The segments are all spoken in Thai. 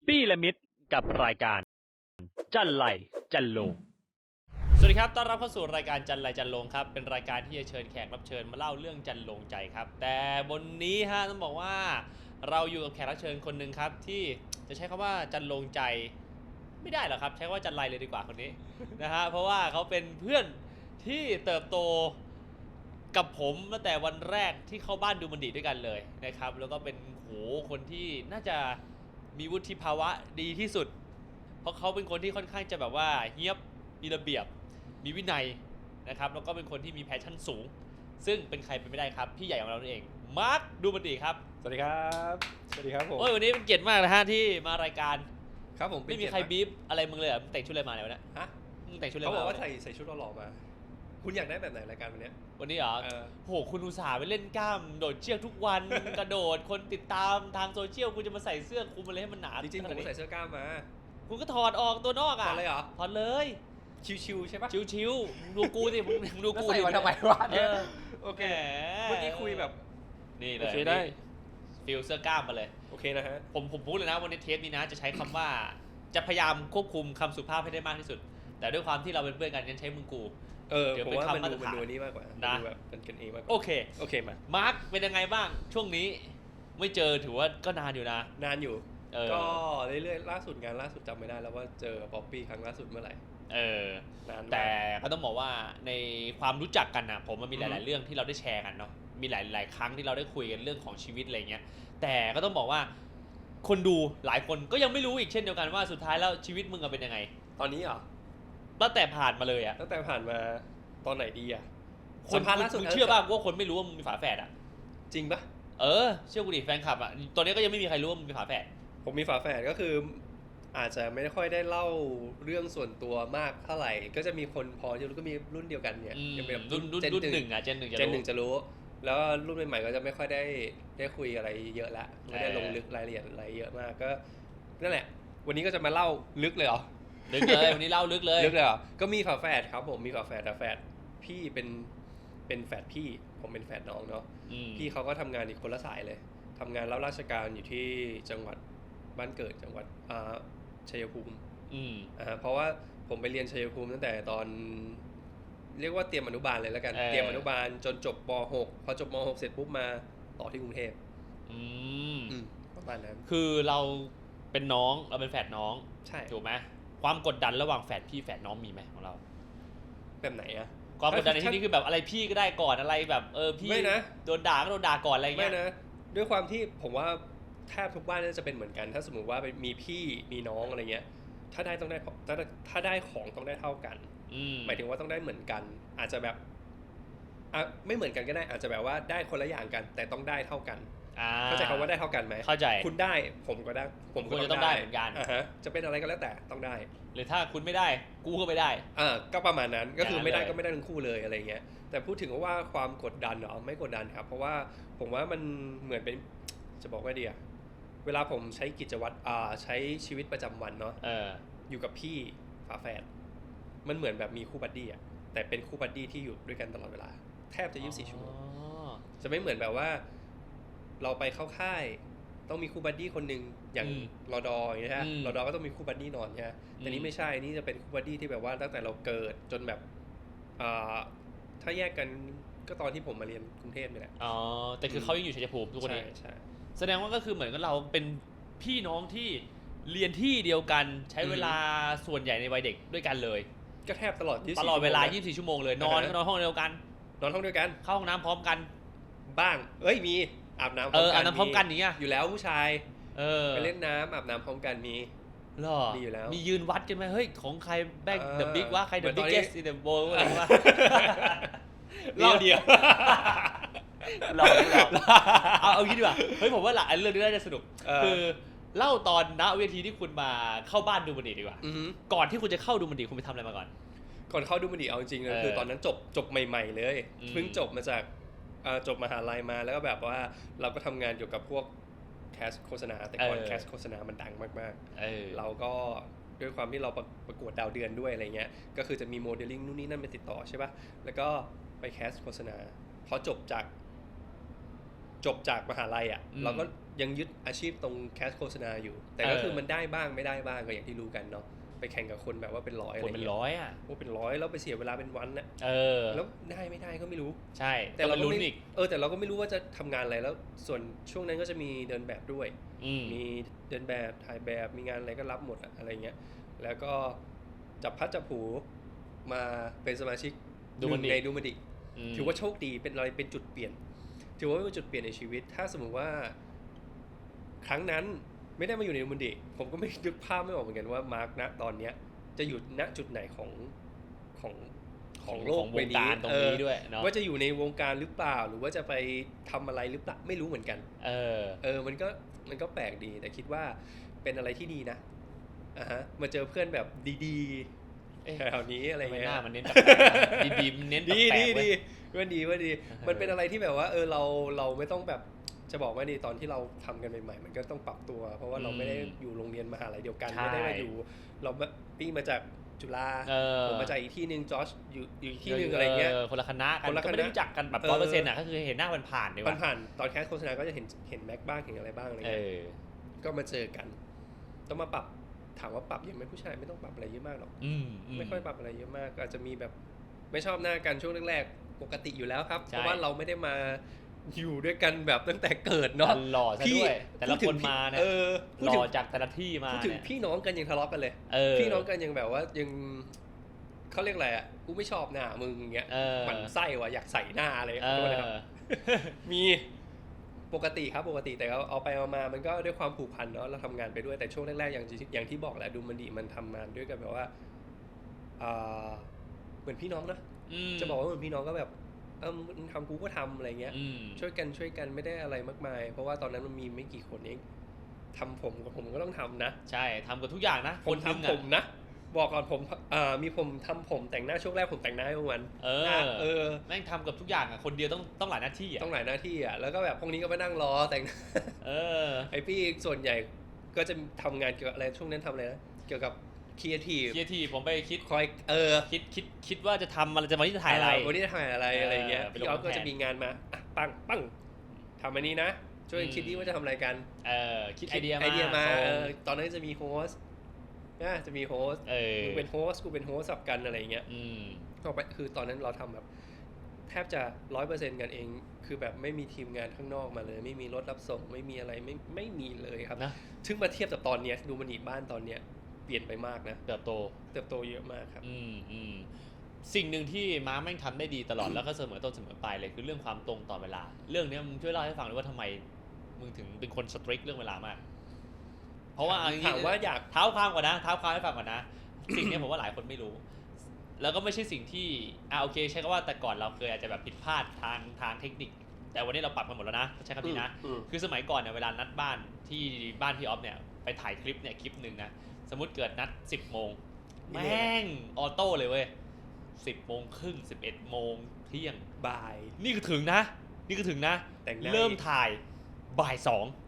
ปี้และมิตรกับรายการจันไลจันโลงสวัสดีครับต้อนรับเข้าสู่รายการจันไรจันลงครับเป็นรายการที่จะเชิญแขกรับเชิญมาเล่าเรื่องจันลงใจครับแต่บนนี้ฮะต้องบอกว่าเราอยู่กับแขกรับเชิญคนหนึ่งครับที่จะใช้คำว่าจันลงใจไม่ได้หรอกครับใช้คำว่าจันไรเลยดีกว่าคนนี้ นะฮะเพราะว่าเขาเป็นเพื่อนที่เติบโตกับผมตั้งแต่วันแรกที่เข้าบ้านดูมันดีด้วยกันเลยนะครับแล้วก็เป็นคนที่น่าจะมีวุฒิภาวะดีที่สุดเพราะเขาเป็นคนที่ค่อนข้างจะแบบว่าเฮี้ยบมีระเบียบมีวินัยนะครับแล้วก็เป็นคนที่มีแพชชั่นสูงซึ่งเป็นใครไปไม่ได้ครับพี่ใหญ่ของเราเองมาร์คดูมันดีครับ สวัสดีครับสวัสดีครับผม โอ้ยวันนี้เป็นเกียรติมากนะฮะที่มารายการ ครับผมไม่มีใครบีบอะไรมึงเลยเหรอมึงแต่งชุดอะไรมาเนี่ยวะเนี่ย ฮะ มึงแต่งชุดอะไร เขา มา บอกว่า เนี่ย ใส่ชุดหล่อๆมา คุณอยากได้แบบไหนรายการวันเนี้ย วันนี้เหรอ เออ โหคุณอุตส่าห์ไปเล่นกล้ามโดดเชือกทุกวัน กระโดดคนติดตามทางโซเชียลคุณจะมาใส่เสื้อคลุมอะไรให้มันหนา จริงๆผมก็ใส่เสื้อกล้ามมา คุณก็ถอดออกตัวนอก ต อ่ะ อนเลยเหรอ ถอดเลย ชิวๆใช่ปะ ชิวๆมึงดูกูสิมึงดูกู แล้วใส่มาทำไมวะ เอ เนี่ย อ โอเค แหม เมื่อกี้คุยแบบ นี่เล โอย เคได้ ฟิลเสื้อกล้ามมาเลย โอเคนะฮะ ผมพูดเลยนะวันนี้เทปนี้นะจะใช้คำว่าจะพยายามควบคุมคำสุภาพให้ได้มากที่สุด แต่ด้วยความที่เราเป็นเพื่อนกันงั้นใช้มึงกู เดี๋ยว ผม เป็น ว่า คำ มัน มาต ดู ร มัน ฐาน ดูอันนี้มากกว่า นะ ดูแบบกันเองมากกว่า โอเค โอเคมา มาร์คเป็นยังไงบ้างช่วงนี้ไม่เจอถือว่าก็นานอยู่นะ นานอยู่ เออ ก็เรื่อยๆล่าสุดงานล่าสุดจำไม่ได้แล้วว่าเจอป๊อปปี้ครั้งล่าสุดเมื่อไหร่ เออน านมาก แต่ก็ต้องบอกว่าในความรู้จักกันนะผมมันมีห อือฮึ ลาย ๆ เรื่องที่เราได้แชร์กันเนาะมีหลาย ๆ ครั้งที่เราได้คุยกันเรื่องของชีวิตอะไรเงี้ยแต่ก็ต้องบอกว่าคนดูหลายคนก็ยังไม่รู้อีกเช่นเดียวกันว่าสุดท้ายแล้วชีวิตมึงอะเป็นยังไง ตอนนี้เหรอ ตั้งแต่ผ่านมาเลยอะ ตั้งแต่ผ่านมาตอนไหนดีอะ คน สัมภาษณ์ล่าสุด มึงเชื่อป่ะว่าคนไม่รู้ว่ามึงมีฝาแฝดอะ จริงปะ เออเชื่อกูดิแฟนคลับอะตอนนี้ก็ยังไม่มีใครรู้ว่ามึงมีฝาแฝด ผมมีฝาแฝดก็คืออาจจะไม่ค่อยได้เล่าเรื่องส่วนตัวมากเท่าไหร่ ก็จะมีคนพอจะรู้ก็มีรุ่นเดียวกันเนี่ย อืม ยังเป็นแบบ รุ่นหนึ่งอะเจนหนึ่งจะ เจนหนึ่ รู้ งจะรู้ แล้วรุ่นใหม่ๆก็จะไม่ค่อยได้คุยอะไรเยอะละไม่ได้ลงลึกรายละเอียดอะไรเยอะมากก็นั่นแหละ วันนี้ก็จะมาเล่าลึกเลยเหรอ ลึกเลยวันนี้เล่าลึกเลย ลึกเลยเหรอก็มีฝาแฝดครับผมมีฝาแฝดแต่แฝดพี่เป็นแฝดพี่ผมเป็นแฝดน้องเนาะ อืม พี่เขาก็ทำงานอีกคนละสายเลย ทำงานรับราชการอยู่ที่จังหวัดบ้านเกิดจังหวัดชัยภูมิ อืม เพราะว่าผมไปเรียนชัยภูมิตั้งแต่ตอนเรียกว่าเตรียมอนุบาลเลยแล้วกัน เออ เตรียมอนุบาลจนจบป .6 พอจบม .6 เสร็จปุ๊บมาต่อที่กรุงเทพ อืม ประมาณนั้น คือเราเป็นน้องเราเป็นแฝดน้อง ใช่ ถูกไหมความกดดันระหว่างแฝดพี่แฝดน้องมีไหมของเรา แบบไหนอะ ความกดดันในที่นี้คือแบบอะไรพี่ก็ได้ก่อนอะไรแบบพี่ ไม่นะ โดนด่าก็โดนด่าก่อนอะไร ไม่ เงี้ย นะ ด้วยความที่ผมว่าแทบทุกบ้านน่าจะเป็นเหมือนกัน ถ้าสมมติว่ามีพี่มีน้องอะไรเงี้ยถ้าได้ต้องได้ถ้าได้ของต้องได้เท่ากัน อืม หมายถึงว่าต้องได้เหมือนกัน อาจจะแบบไม่เหมือนกันก็ได้อาจจะแบบว่าได้คนละอย่างกัน แต่ต้องได้เท่ากัน เข้าใจคำว่าได้เท่ากันไหม เข้าใจ คุณได้ผมก็ได้ผม คุณจะต้องได้เหมือนกัน จะเป็นอะไรก็แล้วแต่ต้องได้ หรือถ้าคุณไม่ได้กูก็ไม่ได้ ก็ประมาณนั้นก็คือไม่ได้ อย่างนั้นเลย ก็ไม่ได้ทั้งคู่เลยอะไรเงี้ยแต่พูดถึงว่าความกดดันเหรอไม่กดดันครับ เพราะว่าผมว่ามันเหมือนเป็นจะบอกว่าดีอะเวลาผมใช้กิจวัตรใช้ชีวิตประจำวันเนาะ อยู่กับพี่ฝาแฝดมันเหมือนแบบมีคู่บัดดี้อะแต่เป็นคู่บัดดี้ที่อยู่ด้วยกันตลอดเวลาแทบจะ24ชั่วโมงจะไม่เหมือนแบบว่า เราไปเข้าค่ายต้องมีคู่บัดดี้คนหนึ่งอย่าง อืม รอดออย่างเงี้ยฮะ อืม รอดอก็ต้องมีคู่บัดดี้นอนใช่ไหมแต่นี่ไม่ใช่นี่จะเป็นคู่บัดดี้ที่แบบว่าตั้งแต่เราเกิดจนแบบถ้าแยกกันก็ตอนที่ผมมาเรียนกรุงเทพนี่แหละ อ๋อแต่คือเขายังอยู่ชัยภูมิทุกวัน ใช่ นี้ ใช่ แสดงว่าก็คือเหมือนกับเราเป็นพี่น้องที่เรียนที่เดียวกันใช้เวลาส่วนใหญ่ในวัยเด็กด้วยกันเลย ก็แทบตลอด24 ตลอดเวลา ชั่โมง 24 ชั่วโมงเลยนอนก็นอนห้องเดียวกัน นอนห้องเดียวกัน เข้าห้องน้ำพร้อมกัน บ้างมีอาบน้ำพร้อมกัน อาบน้ำพร้อมกันอย่างเงี้ย อยู่แล้วผู้ชาย ไป ไป เล่นน้ำอาบน้ำพร้อมกันมี หรอ มีอยู่แล้ว มียืนวัดกันไหมเฮ้ยของใครแบกเดอะบิ๊กวะใคร เหมื เด อ อะ นตอนนี้ บิ๊กเกสอินเดอะโบว์อะไรวะ เล่าเดียว เราเอางี้ดีกว่าเฮ้ยผมว่าหลักอันเรื่องนี้น่าจะสนุกคือเล่าตอนณเวทีที่คุณมาเข้าบ้านดูมันดีดีกว่า อือฮึ ก่อนที่คุณจะเข้าดูมันดีคุณไปทำอะไรมาก่อน ก่อนเข้าดูมันดีเอาจริงๆนะคือตอนนั้นจบใหม่ๆเลย อืม เพิ่งจบมาจากจบมหาลัยมาแล้วก็แบบว่าเราก็ทำงานเกี่ยวกับพวกแคสโฆษณาแต่ก่อนแคสโฆษณามันดังมากๆเราก็ด้วยความที่เราประกวดดาวเดือนด้วยอะไรเงี้ยก็คือจะมีโมเดลลิ่งนู่นนี่นั่นไปติดต่อใช่ป่ะแล้วก็ไปแคสโฆษณาพอจบจาก จบจากมหาลัยอ่ะเราก็ยังยึดอาชีพตรงแคสโฆษณาอยู่แต่ก็คือมันได้บ้างไม่ได้บ้างก็อย่างที่รู้กันเนาะไปแข่งกับคนแบบว่าเป็นร้อยอะไรคนเป็นร้อยอ่ะโอ้เป็นร้อยแล้วไปเสียเวลาเป็นวันนะแล้วได้ไม่ได้ก็ไม่รู้ใช่แต่เราก็ไม่แต่เราก็ไม่รู้ว่าจะทำงานอะไรแล้วส่วนช่วงนั้นก็จะมีเดินแบบด้วยมีเดินแบบถ่ายแบบมีงานอะไรก็รับหมดอะไรเงี้ยแล้วก็จับพัดจับผูมาเป็นสมาชิกในดูมันดิถือว่าโชคดีเป็นอะไรเป็นจุดเปลี่ยนถือว่าเป็นจุดเปลี่ยนในชีวิตถ้าสมมติว่าครั้งนั้นไม่ได้มาอยู่ในดูมันดิผมก็ไม่นึกภาพไม่ออกเหมือนกันว่ามาร์กณตอนเนี้ยจะอยู่ณจุดไหนของโลกใบนี้ตรงนี้ด้วยเนาะว่าจะอยู่ในวงการหรือเปล่าหรือว่าจะไปทำอะไรหรือเปล่าไม่รู้เหมือนกันมันก็แปลกดีแต่คิดว่าเป็นอะไรที่ดีนะมาเจอเพื่อนแบบดีๆแถวนี้อะไรเงี้ยมันเน้นดีๆเน้นดีว่าดีมันเป็นอะไรที่แบบว่าเราไม่ต้องแบบจะบอกว่าดีตอนที่เราทำกันใหม่ๆมันก็ต้องปรับตัวเพราะว่าเราไม่ได้อยู่โรงเรียนมหาลัยเดียวกันไม่ได้มาอยู่เราพี่มาจากจุฬาผมมาจากอีกที่นึงจอร์จอยู่อีกที่นึงอะไรเงี้ยคนละคณะกันก็ไม่ได้รู้จักกันแบบ 100% อ่ะก็คือเห็นหน้าผ่านๆดีกว่าผ่านตอนแคสโฆษณาก็จะเห็นแม็กบ้างเห็นอะไรบ้างอะไรเงี้ยก็มาเจอกันต้องมาปรับถามว่าปรับยังไม่ผู้ชายไม่ต้องปรับอะไรเยอะมากหรอกไม่ค่อยปรับอะไรเยอะมากอาจจะมีแบบไม่ชอบหน้ากันช่วงแรกๆปกติอยู่แล้วครับเพราะว่าเราไม่ได้มาอยู่ด้วยกันแบบตั้งแต่เกิดเนาะหล่อซะด้วยแต่ละคนมาเนี่ยหล่อจากแต่ละที่มาพูดถึงพี่น้องกันยังทะเลาะกันเลยพี่น้องกันยังแบบว่ายังเขาเรียกอะไรอ่ะกูไม่ชอบหน้ามึงอย่างเงี้ยหมั่นไส้ว่ะอยากใส่หน้าอะไรนะครับมีปกติครับปกติแต่เอาไปเอามามันก็ด้วยความผูกพันเนาะเราทำงานไปด้วยแต่ช่วงแรกๆอย่างที่บอกแหละดูมันดีมันทำงานด้วยกันแบบว่าเหมือนพี่น้องนะจะบอกว่าเหมือนพี่น้องก็แบบมึงทำกูก็ทำอะไรเงี้ยช่วยกันไม่ได้อะไรมากมายเพราะว่าตอนนั้นมันมีไม่กี่คนเองทำผมกับผมก็ต้องทำนะใช่ทำกับทุกอย่างนะคนทำผมนะบอกก่อนผมมีผมทำผมแต่งหน้าช่วงแรกผมแต่งหน้าให้วันแม่งทำกับทุกอย่างอ่ะคนเดียวต้องหลายหน้าที่อ่ะต้องหลายหน้าที่อ่ะแล้วก็แบบพวกนี้ก็มานั่งรอแต่งไอพี่ส่วนใหญ่ก็จะทำงานเกี่ยวกับอะไรช่วงนั้นทำอะไรนะเกี่ยวกับครีเอทีฟผมไปคิดคอยคิดว่าจะทำอะไรจะวันนี้จะถ่ายอะไรวันนี้จะถ่ายอะไรเงี้ยพี่อ๊อฟก็จะมีงานมาปังทำอันนี้นะช่วยคิดดิว่าจะทำอะไรกันคิดไอเดียมาตอนนั้นจะมีโฮสต์จะมีโฮสต์มึงเป็นโฮสต์กูเป็นโฮสต์สับกันอะไรเงี้ยต่อไปคือตอนนั้นเราทำแบบแทบจะ 100% กันเองคือแบบไม่มีทีมงานข้างนอกมาเลยไม่มีรถรับส่งไม่มีอะไรไม่มีเลยครับนะซึ่งมาเทียบกับตอนเนี้ยดูมันอีกบ้านตอนเนี้ยเปลี่ยนไปมากนะเติบโตเยอะมากครับสิ่งหนึ่งที่ม้าแม่งทำได้ดีตลอด แล้วก็เสมอต้นเสมอปลายเลยคือเรื่องความตรงต่อเวลาเรื่องนี้มึงช่วยเล่าให้ฟังด้วยว่าทำไมมึงถึงเป็นคนสตริกเรื่องเวลามากเพราะว่าถามว่าอยากเท้าความก่อนนะเท้าความให้ฟังก่อนนะ สิ่งนี้ผมว่าหลายคนไม่รู้แล้วก็ไม่ใช่สิ่งที่โอเคใช่ก็ว่าแต่ก่อนเราเคยอาจจะแบบผิดพลาดทางเทคนิคแต่วันนี้เราปรับกันหมดแล้วนะใช้คำนี้นะคือสมัยก่อนเนี่ยเวลานัดบ้านที่บ้านพี่ออฟเนี่ยไปถ่ายคลิปนึงนะสมมุติเกิดนัด 10 โมงแม่งออโต้เลยเว้ย10 โมงครึ่ง11 โมงเที่ยงบ่ายนี่คือถึงนะเริ่มถ่ายบ่าย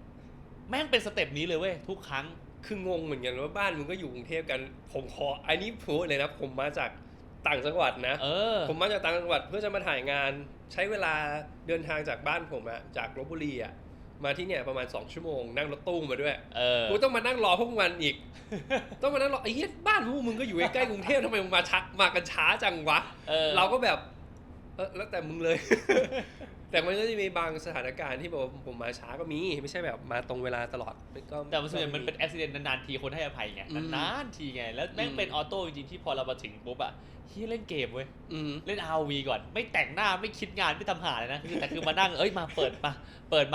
2แม่งเป็นสเต็ปนี้เลยเว้ยทุกครั้งคืองงเหมือนกันว่าบ้านมึงก็อยู่กรุงเทพกันผมขออันนี้พูดเลยนะผมมาจากต่างจังหวัดนะผมมาจากต่างจังหวัดเพื่อจะมาถ่ายงานใช้เวลาเดินทางจากบ้านผมอะจากลพบุรีอะมาที่เนี่ยประมาณ2 ชั่วโมงนั่งรถตู้มาด้วยกูต้องมานั่งรอพวกมันอีกต้องมานั่งรอไอ้เหี้ยบ้านพวกมึงก็อยู่ใกล้ๆกรุงเทพทำไมมึงมากันช้าจังวะเราก็แบบแล้วแต่มึงเลย แต่มันก็จะมีบางสถานการณ์ที่แบบผมมาช้าก็มีไม่ใช่แบบมาตรงเวลาตลอดแต่ส่วนใหญ่มันเป็นอุบัติเหตุนานๆทีคนให้อภัยไงนานๆทีไงแล้วแม่งเป็นออโต้จริงๆที่พอเรามาถึงปุ๊บอะเล่นเกมเว้ยเล่น RV ก่อนไม่แต่งหน้าไม่คิดงานไม่ทำหาเลยนะแต่คือมานั่งมาเปิดม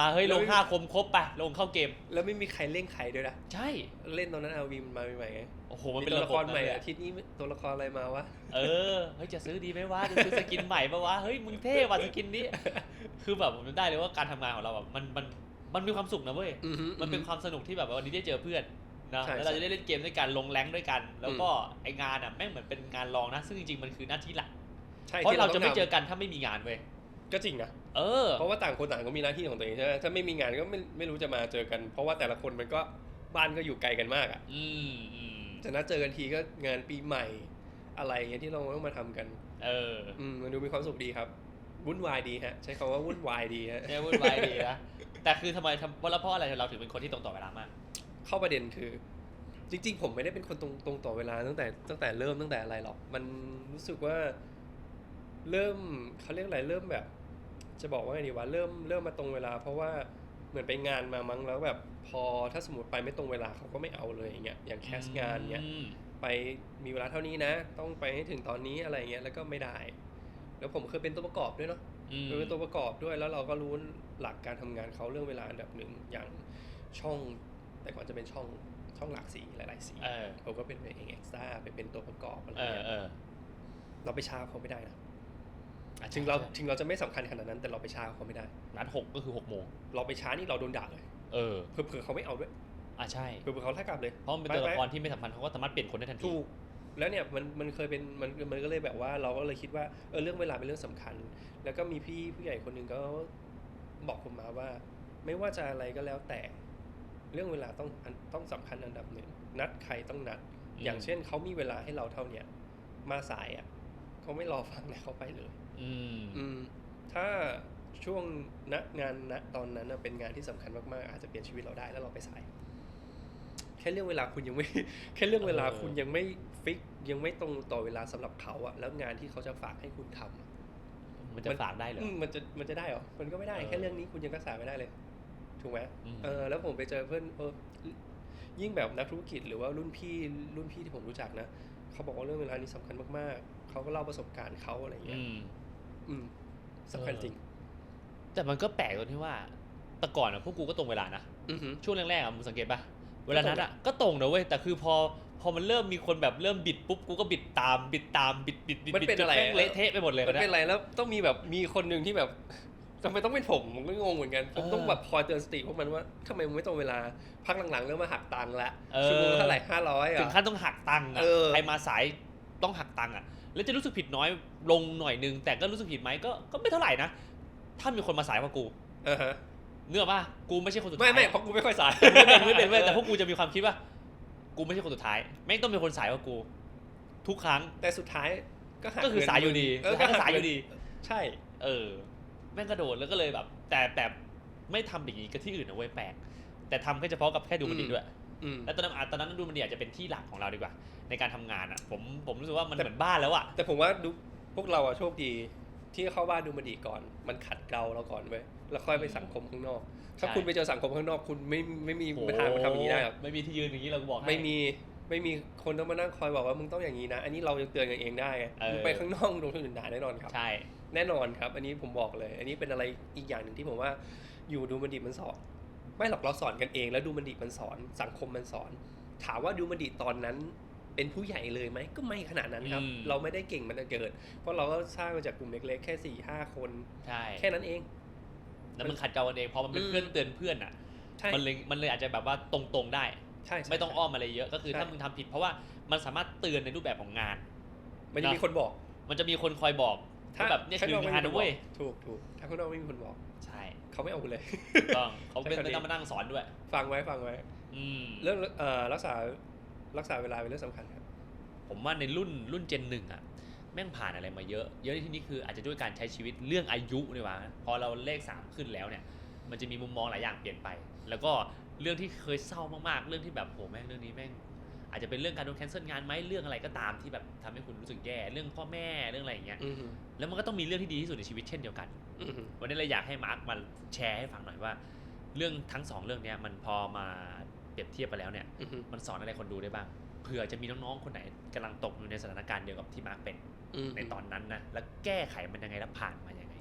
าเฮ้ยลง5 คมครบไปลงเข้าเกมแล้วไม่มีใครเล่นใครด้วยนะใช่เล่นตอนนั้น RV มันมาใหม่ๆไงโอ้โหมันเป็นตัวละครใหม่อาทิตย์นี้ตัวละครอะไรมาวะเฮ้ยจะซื้อดีไหมวะจะซื้อสกินใหม่ป่ะวะเฮ้ยมึงเท่ว่ะสกินนี้คือแบบผมจำได้เลยว่าการทำงานของเราแบบมันมีความสุขนะเว้ยมันเป็นความสนุกที่แบบวันนี้ได้เจอเพื่อนนะแล้วเราจะได้เล่นเกมด้วยกันลงแรงด้วยกันแล้วก็ไองานแม่งเหมือนเป็นงานรองนะซึ่งจริงๆมันคือหน้าที่หลักเพราะเราจะไม่เจอกันถ้าไม่มีงานเว้ยก็จริงนะเพราะว่าต่างคนต่างก็มีหน้าที่ของตัวเองใช่ไหมถ้าไม่มีงานก็ไม่รู้จะมาเจอกันเพราะว่าแต่ละคนมันก็บ้านก็อยู่ไกลกันมากอ่ะจะนัดเจอกันทีก็งานปีใหม่อะไรเงี้ยที่เราต้องมาทำกันมันดูมีความสุขดีครับ วุ่นวายดีฮะใช้คำว่าวุ่นวายดีฮะ ใช่วุ่นวายดีนะแต่คือทำไมเพราะอะไรเราถึงเป็นคนที่ตรงต่อเวลามาก เข้าประเด็นคือจริงๆผมไม่ได้เป็นคนตรงต่อเวลาตั้งแต่เริ่มตั้งแต่อะไรหรอกมันรู้สึกว่าเริ่มเขาเรียกอะไรเริ่มแบบจะบอกว่าไงดีวะเริ่มมาตรงเวลาเพราะว่าเหมือนไปงานมามั้งแล้วแบบพอถ้าสมมติไปไม่ตรงเวลาเขาก็ไม่เอาเลยอย่างเงี้ยอย่างแคสงานเงี้ยไปมีเวลาเท่านี้นะต้องไปให้ถึงตอนนี้อะไรเงี้ยแล้วก็ไม่ได้แล้วผมเคยเป็นตัวประกอบด้วยเนาะเป็นตัวประกอบด้วยแล้วเราก็รู้หลักการทำงานเขาเรื่องเวลาอันดับหนึ่งอย่างช่องแต่ก่อนจะเป็นช่องหลากสีหลายๆสีผมก็เป็นเองเอ็กซ์ตร้าไปเป็นตัวประกอบอะไรเงี้ยเราไปช้าเขาไม่ได้นะถึงเราจะไม่สำคัญขนาดนั้นแต่เราไปช้าเขาไม่ได้นัด6ก็คือ6 โมงเราไปช้านี่เราโดนด่าเลยเผื่อเขาไม่เอาด้วยใช่เผื่อเขาไล่กลับเลยเพราะมันเป็นตัวละครที่ไม่สำคัญเขาก็สามารถเปลี่ยนคนได้ทันทีถูกแล้วเนี่ยมันเคยเป็นมันก็เลยแบบว่าเราก็เลยคิดว่าเรื่องเวลาเป็นเรื่องสำคัญแล้วก็มีพี่ผู้ใหญ่คนหนึ่งก็บอกผมมาว่าไม่ว่าจะอะไรก็แล้วแต่เรื่องเวลาต้องสำคัญอันดับหนึ่งนัดใครต้องนัดอย่างเช่นเขามีเวลาให้เราเท่าเนี้ยมาสายอ่ะเขาไม่รอฟังนะเขาไปเลยถ้าช่วงงานตอนนั้นเป็นงานที่สำคัญมากๆอาจจะเปลี่ยนชีวิตเราได้แล้วเราไปสายแค่เรื่องเวลาคุณยังไม่แค่เรื่องเวลาคุณยังไม่ฟิกยังไม่ตรงต่อเวลาสำหรับเขาอะแล้วงานที่เขาจะฝากให้คุณทำมันจะฝากได้เหรอมันจะได้เหรอมันก็ไม่ได้แค่เรื่องนี้คุณยังรักษาไม่ได้เลยถูกไหมแล้วผมไปเจอเพื่อนยิ่งแบบนักธุรกิจหรือว่ารุ่นพี่ที่ผมรู้จักนะเขาบอกว่าเรื่องเวลานี้สำคัญมากๆเขาก็เล่าประสบการณ์เขาอะไรเงี้ยสำคัญจริงแต่มันก็แปลกตรงที่ว่าแต่ก่อนพวกกูก็ตรงเวลานะช่วงแรกๆมึงสังเกตป่ะเวลานัดก็ตรงนะเว้ยแต่คือพอมันเริ่มมีคนแบบเริ่มบิดปุ๊บกูก็บิดตามบิดมันเป็นอะไรเละเทะไปหมดเลยมันเป็นอะไรแล้วต้องมีแบบมีคนนึงที่แบบทำไมต้องเป็นผมก็งงเหมือนกันผมต้องแบบคอยเตือนสติพวกมันว่าทำไมมึงไม่ตรงเวลาพักหลังๆเริ่มมาหักตังค์ละชั่วโมงเท่าไหร่500ถึงขั้นต้องหักตังค์ใครมาสายต้องหักตังค์แล้วจะรู้สึกผิดน้อยลงหน่อยนึงแต่ก็รู้สึกผิดไหมก็ไม่เท่าไหร่นะถ้ามีคนมาสายกว่ากูเนื่อป่ะกูไม่ใช่คนสุดท้ายไม่เพราะกูไม่ค่อยสายไม่เป็นแต่พวกกูจะมีความคิดว่ากูไม่ใช่คนสุดท้ายแม่งต้องเป็นคนสายกว่ากูทุกครั้งแต่สุดท้ายก็คือสายอยู่ดีก็สายอยู่ดีใช่แม่งกระโดดแล้วก็เลยแบบแต่ไม่ทำอย่างนี้กับที่อื่นนะเว้ยแปลกแต่ทำแค่เฉพาะกับแค่ดูมันดีด้วยแล้วตอนนั้นดูมันดีอาจจะเป็นที่หลักของเราดีกว่าในการทำงานผมรู้สึกว่ามันเหมือนบ้านแล้วแต่ผมว่าพวกเราโชคดีที่เข้าบ้านดูมันดีก่อนมันขัดเกลาเราก่อนเว้ยแล้วค่อยไปสังคมข้างนอกถ้าคุณไปเจอสังคมข้างนอกคุณไม่มีปัญหาทำอย่างนี้ได้หรอกไม่มีที่ยืนอย่างนี้เราบอกให้ไม่มีคนต้องมานั่งคอยบอกว่ามึงต้องอย่างนี้นะอันนี้เราจะเตือนกันเองได้มึงไปข้างนอกโดนคนอื่นด่าแน่นอนครับใช่แน่นอนครับอันนี้ผมบอกเลยอันนี้เป็นอะไรอีกอย่างหนึ่งที่ผมว่าอยู่ดูมันดีมันสอนไม่หรอกเราสอนกันเองแล้วดูมันดีมันสอนสังคมมันสอนถามว่าดูมันดีตอนนั้นเป็นผู้ใหญ่เลยไหมก็ไม่ขนาดนั้นครับเราไม่ได้เก่งมันจะเกิดเพราะเราก็สร้างมาจากกลุ่มเล็กๆแค่ 4-5 คนแค่นั้นเองแล้วมันขัดเกลากันเองพอมันเป็นเพื่อนเตือนเพื่อนมันเลยอาจจะแบบว่าตรงๆได้ไม่ต้องอ้อมอะไรเยอะก็คือถ้ามึงทำผิดเพราะว่ามันสามารถเตือนในรูปแบบของงานมันจะมีคนบอกมันจะมีคนคอยบอกถ้าแบบนี่คืองานนะเว้ยถูกถ้าข้างนอกไม่มีคนบอกใช่เขาไม่เอาเลยต้องเขาไม่ต้องมานั่งสอนด้วยฟังไว้เรื่องรักษาเวลาเป็นเรื่องสำคัญครับผมว่าในรุ่นเจน 1แม่งผ่านอะไรมาเยอะในที่นี้คืออาจจะด้วยการใช้ชีวิตเรื่องอายุนี่ว่าพอเราเลข3ขึ้นแล้วเนี่ยมันจะมีมุมมองหลายอย่างเปลี่ยนไปแล้วก็เรื่องที่เคยเศร้ามากๆเรื่องที่แบบโหแม่งเรื่องนี้แม่งอาจจะเป็นเรื่องการโดนแคนเซิลงานไหมเรื่องอะไรก็ตามที่แบบทำให้คุณรู้สึกแย่เรื่องพ่อแม่เรื่องอะไรอย่างเงี้ยแล้วมันก็ต้องมีเรื่องที่ดีที่สุดในชีวิตเช่นเดียวกันวันนี้เลยอยากให้มาร์คมาแชร์ให้ฟังหน่อยว่าเรื่องทั้ง2เรื่องนี้มันพอมาเปรียบเทียบกันแล้วเนี่ยมันสอนอะไรคนดูได้บ้างเผื่อจะมีน้องๆคนไหนกำลังตกอยู่ในสถานการณ์เดียวกับที่มาร์คเป็นในตอนนั้นนะแล้วแก้ไขมันยังไงแล้วผ่านมายังไง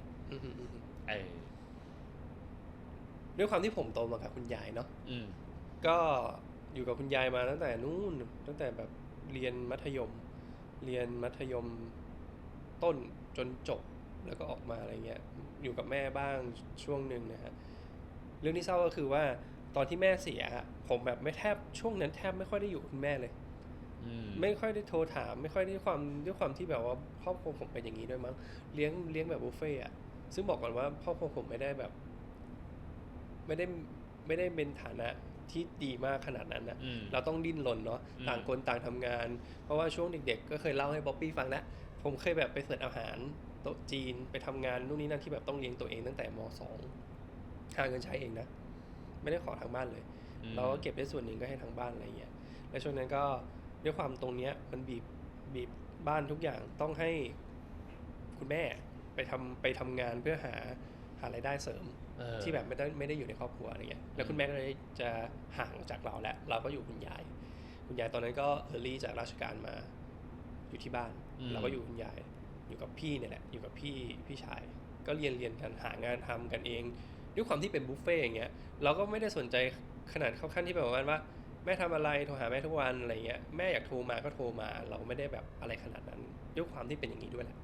ด้วยความที่ผมโตมากับคุณยายเนาะก็อยู่กับคุณยายมาตั้งแต่แบบเรียนมัธยมต้นจนจบแล้วก็ออกมาอะไรเงี้ยอยู่กับแม่บ้างช่วงนึงนะฮะเรื่องที่เศร้าก็คือว่าตอนที่แม่เสียผมแบบช่วงนั้นแทบไม่ค่อยได้อยู่กับคุณแม่เลยไม่ค่อยได้โทรถามไม่ค่อยได้ด้วยความที่แบบว่าครอบครัวผมเป็นอย่างนี้ด้วยมั้งเลี้ยงแบบบุฟเฟ่อะซึ่งบอกก่อนว่าครอบครัวผมไม่ได้แบบไม่ได้เป็นฐานะที่ดีมากขนาดนั้นนะเราต้องดิ้นรนเนาะต่างคนต่างทำงานเพราะว่าช่วงเด็กๆก็เคยเล่าให้บ๊อบบี้ฟังแล้วผมเคยแบบไปเสิร์ฟอาหาร โต๊ะจีนไปทำงานนู่นนี่นั่นที่แบบต้องเลี้ยงตัวเองตั้งแต่ม.2 หาเงินใช้เองนะไม่ได้ขอทางบ้านเลยเราก็เก็บได้ส่วนหนึ่งก็ให้ทางบ้านอะไรเงี้ยและช่วงนั้นก็ด้วยความตรงเนี้ยมันบีบบ้านทุกอย่างต้องให้คุณแม่ไปทำงานเพื่อหารายได้เสริมที่แบบไม่ได้อยู่ในครอบครัวอะไรเงี้ยแล้วคุณแม่ก็เลยจะห่างจากเราแล้วเราก็อยู่คุณยายตอนนั้นก็จากราชการมาอยู่ที่บ้านเราก็อยู่คุณยายอยู่กับพี่เนี่ยแหละอยู่กับพี่ชายก็เรียนกันหางานทำกันเองด้วยความที่เป็นบุฟเฟ่อย่างเงี้ยเราก็ไม่ได้สนใจขนาดเข้าขั้นที่แบบว่าแม่ทำอะไรโทรหาแม่ทุกวันอะไรเงี้ยแม่อยากโทรมาก็โทรมาเราไม่ได้แบบอะไรขนาดนั้นด้วยความที่เป็นอย่างนี้ด้วยแหละ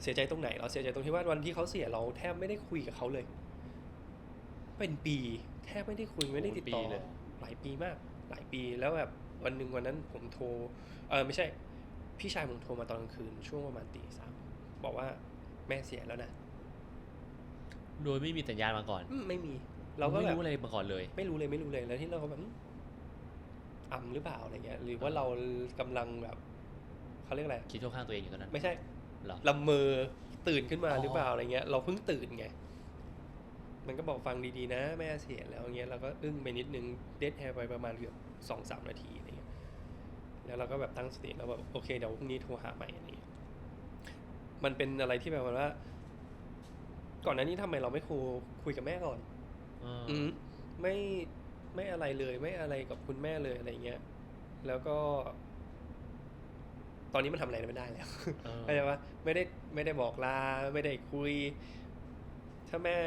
เสียใจตรงไหนเราเสียใจตรงที่ว่าวันที่เขาเสียเราแทบไม่ได้คุยกับเขาเลยเป็นปีแทบไม่ได้คุยไม่ได้ติดต่อหลายปีมากหลายปีแล้วแบบวันนั้นผมโทรไม่ใช่พี่ชายผมโทรมาตอนกลางคืนช่วงประมาณ 03:00 บอกว่าแม่เสียแล้วนะโดยไม่มีสัญญาณมาก่อนไม่มีเราก็ไม่รู้อะไรมาก่อนเลยไม่รู้เลยแล้วที่เราก็แบบหรือเปล่าอะไรเงี้ยหรือว่าเรากำลังแบบเขาเรียกอะไรคิดเข้าข้างตัวเองอยู่ตอนนั้นไม่ใช่ละเมอตื่นขึ้นมาหรือเปล่าอะไรเงี้ยเราเพิ่งตื่นไงมันก็บอกฟังดีๆนะแม่เสียแล้วเงี้ยเราก็อึ้งไปนิดนึงเดทแอร์ไปประมาณเกือบ 2-3 นาทีอะไรเงี้ยแล้วเราก็แบบตั้งสติแล้วแบบโอเคเดี๋ยวพรุ่งนี้โทรหาใหม่อะไรเงี้ยมันเป็นอะไรที่แบบว่าก่อนหน้านี้ทำไมเราไม่คุยกับแม่ก่อนไม่อะไรเลยไม่อะไรกับคุณแม่เลยอะไรเงี้ยแล้วก็ตอนนี้มันทำอะไรไม่ได้แล้วเข้าใจว่าไม่ได้บอกลาไม่ได้คุยถ้าแม่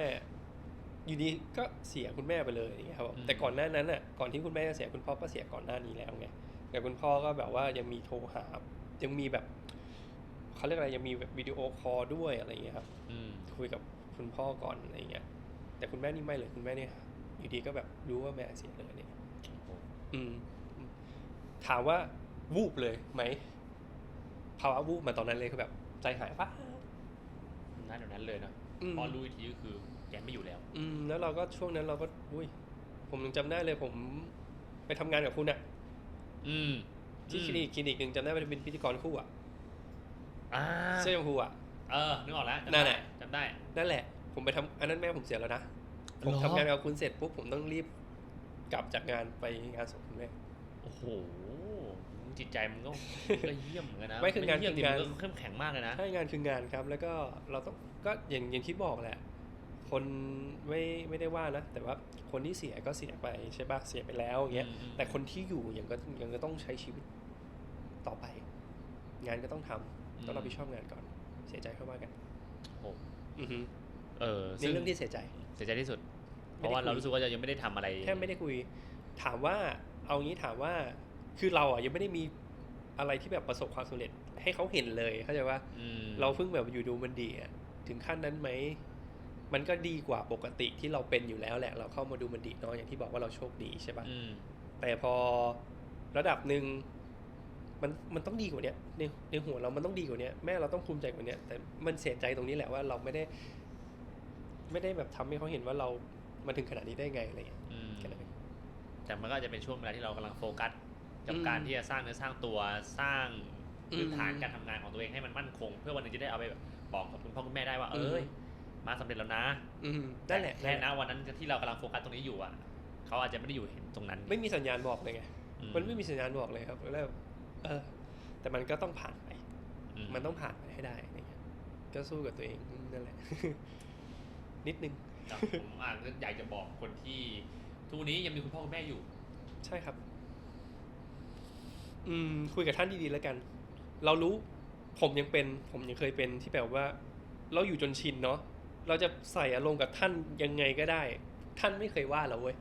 อยู่ดีก็เสียคุณแม่ไปเลยอย่างเงี้ยครับแต่ก่อนหน้านั้นอ่ะก่อนที่คุณแม่จะเสียคุณพ่อก็เสียก่อนหน้านี้แล้วไงแต่คุณพ่อก็แบบว่ายังมีโทรหายังมีแบบเขาเรียกอะไรยังมีแบบวิดีโอคอลด้วยอะไรเงี้ยครับคุยกับคุณพ่อก่อนอะไรเงี้ยแต่คุณแม่นี่ไม่เลยคุณแม่นี่อยู่ดีก็แบบรู้ว่าแม่เสียเลยเนี่ยถามว่าวูบเลยไหมภาวะวูบมาตอนนั้นเลยคือแบบใจหายปะนั้นเลยนะพอรู้อีกทีก็คือแกไม่อยู่แล้วแล้วเราก็ช่วงนั้นเราก็ผมยังจำได้เลยผมไปทำงานกับคุณอะที่คลินิกหนึ่งจำได้เป็นพิธีกรคู่อะเสื้อชมพูอะนึกออกแล้วนั่นแหละจำได้นั่นแหละผมไปทำอันนั้นแม่ผมเสียแล้วนะผมทำงานกับคุณเสร็จปุ๊บผมต้องรีบกลับจากงานไปงานศพคุณแม่โอ้โหจิตใจมันก็เยี่ยมเหมือนกันนะไม่คืองานมันก็เข้มแข็งมากเลยนะใช่งานคืองานครับแล้วก็เราต้องก็อย่างที่บอกแหละคนไม่ได้ว่านะแต่ว่าคนที่เสียก็เสียไปใช่ป่ะเสียไปแล้วอย่างเงี้ยแต่คนที่อยู่ยังก็ต้องใช้ชีวิตต่อไปงานก็ต้องทำต้องรับผิดชอบงานก่อนเสียใจเข้ามากันในเรื่องที่เสียใจที่สุดเพราะว่าเรารู้สึกว่ายังไม่ได้ทำอะไรแค่ไม่ได้คุยถามว่าเอางี้ถามว่าคือเราอ่ะยังไม่ได้มีอะไรที่แบบประสบความสำเร็จให้เขาเห็นเลยเข้าใจว่าเราเพิ่งแบบอยู่ดูมันดีอ่ะถึงขั้นนั้นไหมมันก็ดีกว่าปกติที่เราเป็นอยู่แล้วแหละเราเข้ามาดูมันดีเนาะอย่างที่บอกว่าเราโชคดีใช่ป่ะแต่พอระดับหนึ่งมันต้องดีกว่านี้ในหัวเรามันต้องดีกว่านี้แม่เราต้องภูมิใจกว่านี้แต่มันเสียใจตรงนี้แหละว่าเราไม่ได้แบบทำให้เขาเห็นว่าเรามาถึงขนาดนี้ได้ไงอะไรอย่างเงี้ยแต่มันก็จะเป็นช่วงเวลาที่เรากำลังโฟกัสกับการที่จะสร้างเนื้อสร้างตัวสร้างพื้นฐานการทำงานของตัวเองให้มันมั่นคงเพื่อวันนึงจะได้เอาไปบอกกับคุณพ่อคุณแม่ได้ว่ามาสำเร็จแล้วนะได้แหละแค่นะวันนั้นที่เรากำลังโฟกัสตรงนี้อยู่อ่ะเขาอาจจะไม่ได้อยู่เห็นตรงนั้นไม่มีสัญญาณบอกเลยไงมันไม่มีสัญญาณบอกเลยครับแล้วแต่มันก็ต้องผ่านไปมันต้องผ่านไปให้ได้อะไรเงี้ยก็สู้กับตัวเองนั่นแหละนิดนึงผมอยากจะบอกคนที่ทุกวันนี้ยังมีคุณพ่อคุณแม่อยู่ใช่ครับคุยกับท่านดีๆแล้วกันเรารู้ผมยังเคยเป็นที่แบบว่าเราอยู่จนชินเนาะเราจะใส่อารมณ์กับท่านยังไงก็ได้ท่านไม่เคยว่าเราเว้ย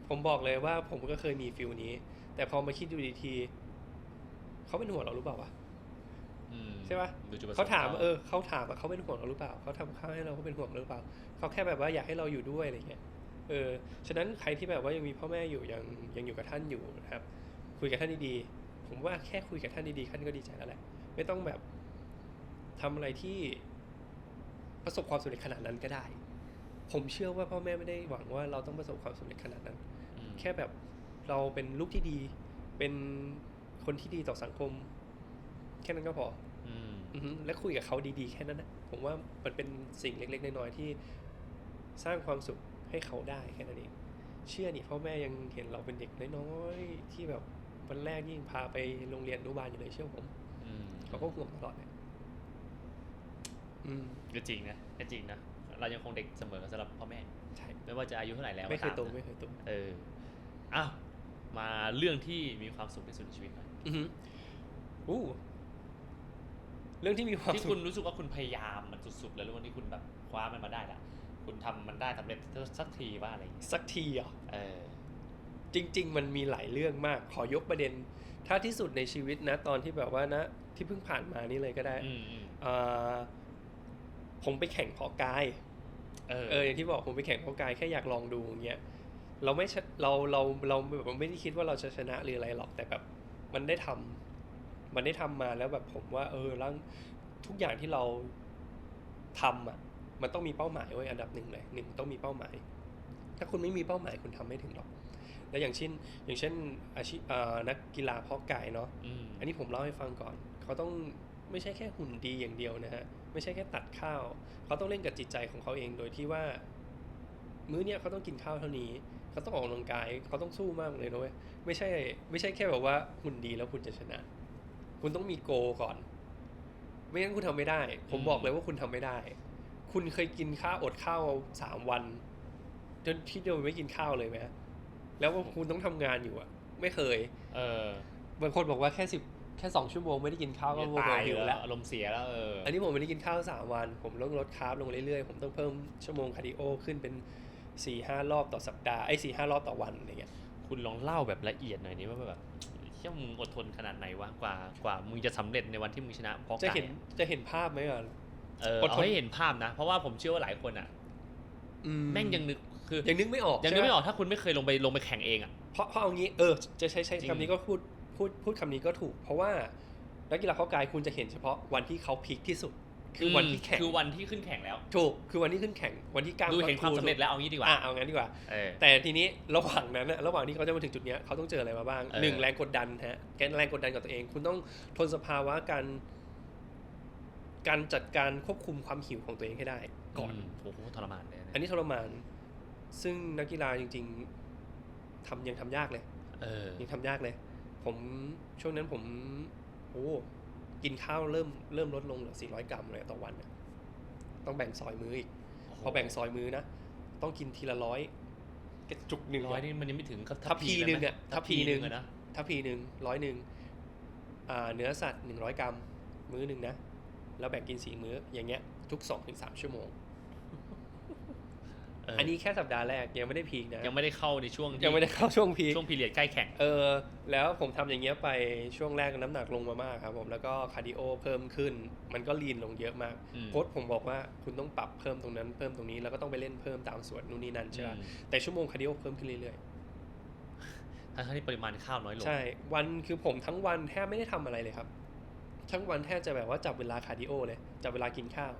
ผมบอกเลยว่าผมก็เคยมีฟีลนี้แต่พอมาคิดดูดีทีเขาเป็นห่วงเราหรือเปล่าวะใช่ปะเขาถามเขาถามว่าเขาเป็นห่วงเราหรือเปล่าเขาทำข้าวให้เราเขาเป็นห่วงเราหรือเปล่าเขาแค่แบบว่าอยากให้เราอยู่ด้วยอะไรเงี้ยฉะนั้นใครที่แบบว่ายังมีพ่อแม่อยู่ยังอยู่กับท่านอยู่นะครับคุยกับท่านดีๆผมว่าแค่คุยกับท่านดีๆท่านก็ดีใจแล้วแหละไม่ต้องแบบทำอะไรที่ประสบความสำเร็จขนาดนั้นก็ได้ผมเชื่อว่าพ่อแม่ไม่ได้หวังว่าเราต้องประสบความสำเร็จขนาดนั้นแค่แบบเราเป็นลูกที่ดีเป็นคนที่ดีต่อสังคมแค่นั้นก็พอ และคุยกับเขาดีๆแค่นั้นนะผมว่ามันเป็นสิ่งเล็กๆน้อยๆที่สร้างความสุขให้เขาได้แค่นั้นเองเชื่อนี่พ่อแม่ยังเห็นเราเป็นเด็กน้อยๆที่แบบวันแรกยิ่งพาไปโรงเรียนอนุบาลอยู่เลยเชื่อผมเขาก็ห่วงตลอดเลยก็จริงนะเรายังคงเด็กเสมอสำหรับพ่อแม่ใช่ไม่ว่าจะอายุเท่าไหร่แล้วไม่เคยโตอ้าวมาเรื่องที่มีความสุขที่สุดในชีวิตหน่อยเรื่องที่มีความที่คุณรู้สึกว่าคุณพยายามมันสุดๆแล้ววันนี้คุณแบบคว้ามันมาได้ละคุณทำมันได้สำเร็จสักทีว่าอะไรสักทีอ่ะจริงๆมันมีหลายเรื่องมากขอยกประเด็นถ้าที่สุดในชีวิตนะตอนที่แบบว่านะที่เพิ่งผ่านมานี่เลยก็ได้ผมไปแข่งเพาะกายอย่างที่บอกผมไปแข่งเพาะกายแค่อยากลองดูอย่างเงี้ยเราแบบไม่ได้คิดว่าเราจะชนะหรืออะไรหรอกแต่แบบมันได้ทำมาแล้วแบบผมว่าแล้วทุกอย่างที่เราทำอ่ะมันต้องมีเป้าหมายไว้อันดับหนึ่งเลยต้องมีเป้าหมายถ้าคุณไม่มีเป้าหมายคุณทำไม่ถึงหรอกแล้วอย่างเช่นอาชีพนักกีฬาเพาะกายเนาะอันนี้ผมเล่าให้ฟังก่อนเขาต้องไม่ใช่แค่หุ่นดีอย่างเดียวนะฮะไม่ใช่แค่ตัดข้าวเขาต้องเล่นกับจิตใจของเขาเองโดยที่ว่ามื้อเนี้ยเขาต้องกินข้าวเท่านี้เขาต้องออกกำลังกายเขาต้องสู้มากเลยนะเว้ยไม่ใช่แค่แบบว่าหุ่นดีแล้วคุณจะชนะคุณต้องมีโกก่อนไม่งั้นคุณทำไม่ได้ผมบอกเลยว่าคุณทำไม่ได้คุณเคยกินข้าวอดข้าว3 วันจนที่เดียวไม่กินข้าวเลยไหมแล้วคุณต้องทำงานอยู่อ่ะไม่เคยบางคนบอกว่าแค่2 ชั่วโมงไม่ได้กินข้าวก็ตายแล้วอารมณ์เสียแล้วอันนี้ผมไม่ได้กินข้าว3 วันผมต้องลดคาร์บลงเรื่อยๆผมต้องเพิ่มชั่วโมงคาร์ดิโอขึ้นเป็น 4-5 รอบต่อสัปดาห์4-5 รอบต่อวันอะไรเงี้ยคุณลองเล่าแบบละเอียดหน่อยนี้ว่าแบบเชี่ยมึงอดทนขนาดไหนวะกว่ามึงจะสำเร็จในวันที่มึงชนะเพราะไก่จะเห็นภาพไหมอ่ะเอาให้เห็นภาพนะเพราะว่าผมเชื่อว่าหลายคนอ่ะแม่งยังนึกไม่ออกถ้าคุณไม่เคยลงไปแข่งเองอ่ะเพราะเอางี้จะใช้คำนี้ก็พูดคำนี้ก็ถูกเพราะว่านักกีฬาเพาะกายคุณจะเห็นเฉพาะวันที่เขาพีคที่สุดคือวันที่แข่งคือวันที่ขึ้นแข่งแล้วถูกคือวันที่ขึ้นแข่งวันที่ดูเห็นความสำเร็จแล้วเอางี้ดีกว่าเอางั้นดีกว่าแต่ทีนี้ระหว่างนั้นนะระหว่างที่เขาจะมาถึงจุดนี้เขาต้องเจออะไรมาบ้าง1แรงกดดันฮะแรงกดดันกับตัวเองคุณต้องทนสภาวะการจัดการควบคุมความหิวของตัวเองให้ได้ก่อนโอ้โหทรมานเลยอันนี้ทรมานซึ่งนักกีฬาจริงๆยังทำยากเลยยังทำยากเลยผมช่วงนั้นผมกินข้าวเริ่มลดลงเหลือ400 กรัมเลยต่อวันต้องแบ่งซอยมื้ออีกพอแบ่งซอยมื้อนะต้องกินทีละ100กระจุก100นี่มันยังไม่ถึงทัพพีนึงอ่ะทัพพีนึง100เนื้อสัตว์100 กรัมมื้อนึงนะแล้วแบ่งกิน4 มื้ออย่างเงี้ยทุก 2-3 ชั่วโมงอันนี้แค่สัปดาห์แรกยังไม่ได้พีคนะยังไม่ได้เข้าในช่วงยังไม่ได้เข้าช่วงพีคช่วงพีเรียดใกล้แข่งแล้วผมทำอย่างเงี้ยไปช่วงแรกน้ำหนักลงมามากครับผมแล้วก็คาร์ดิโอเพิ่มขึ้นมันก็ลีนลงเยอะมากโค้ชผมบอกว่าคุณต้องปรับเพิ่มตรงนั้นเพิ่มตรงนี้แล้วก็ต้องไปเล่นเพิ่มตามส่วนนู่นนี่นั่นใช่ไหมแต่ชั่วโมงคาร์ดิโอเพิ่มขึ้นเรื่อยๆทั้งที่ปริมาณข้าวน้อยลงใช่วันคือผมทั้งวันแทบไม่ได้ทำอะไรเลยครับทั้งวันแทบจะแบบว่าจับเวลาคาร์ดิโอเลยจับเวลากินข้าว